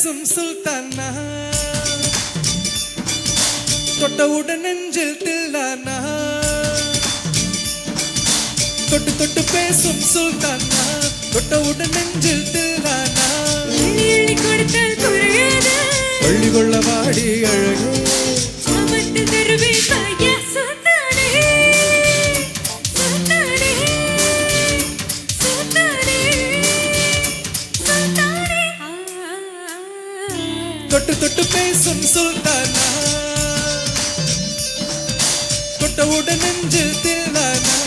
பேசும் சுல்தானா தொட்டவுடன் நெஞ்சில் தில்லானா தொட்டு தொட்டு பேசும் சுல்தானா தொட்டவுடன் நெஞ்சில் தில்லானா கொடுத்தால் குறையாது பள்ளி கொள்ள வாடி அழகு சாமத்து தருவே சாயா சுல்தானே சுல்தானே சுல்தானே சுல்தானே தொட்டு தொட்டு பேசும் சுல்தானா தொட்டவுடன் நெஞ்சில் தில்லானா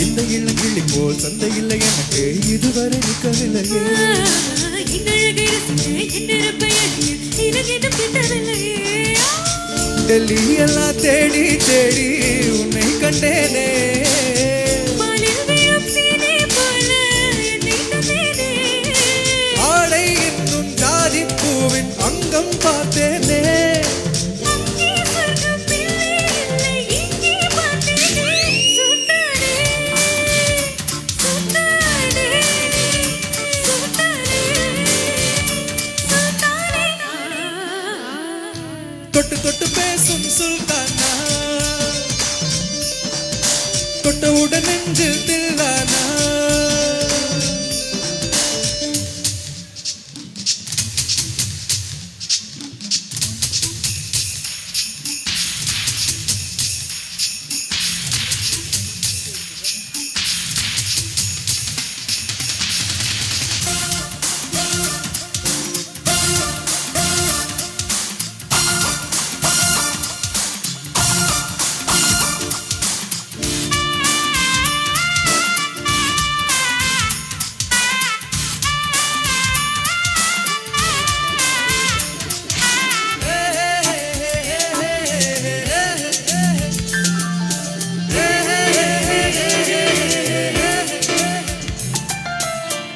இந்த இளங்கிளி போல் சந்தை இல்லை எனக்கு இதுவரை நிற்கவில்லையே டெல்லி எல்லாம் தேடி தேடி உன்னை கண்டேனே ஆடை இன்னும் ஜாதி பூவின் அங்கம் பார்த்தேனே தொட்டு தொட்டு பேசும் சுல்தானா தொட்டவுடன் நெஞ்சில் தில்லானா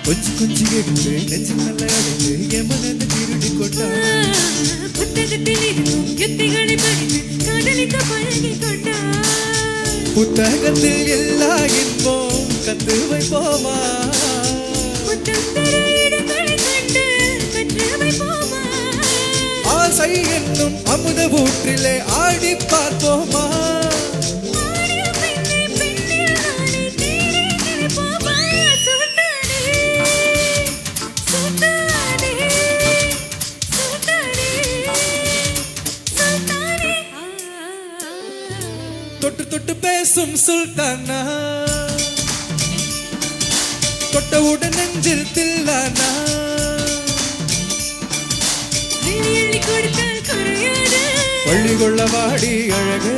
கொஞ்சம் கொஞ்சம் எடுத்து நெஞ்சு நல்ல அடைந்து எமனந்து திருடி கொண்டா புத்தகத்தில் இருக்கும் யுத்திகளை படித்து காதலிக்க பழகி கொண்டா புத்தகத்தில் எல்லா இன்பம் கத்து வைப்போமா இடங்களை கண்டு கற்று வைப்போமா ஆசை என்னும் அமுத ஊற்றிலே ஆடி பார்ப்போமா தொட்டு தொட்டு பேசும் சுல்தானா தொட்டவுடன் நெஞ்சில் தில்லானா கொடுத்தால் குறையாது பள்ளி கொள்ள வாடி அழகு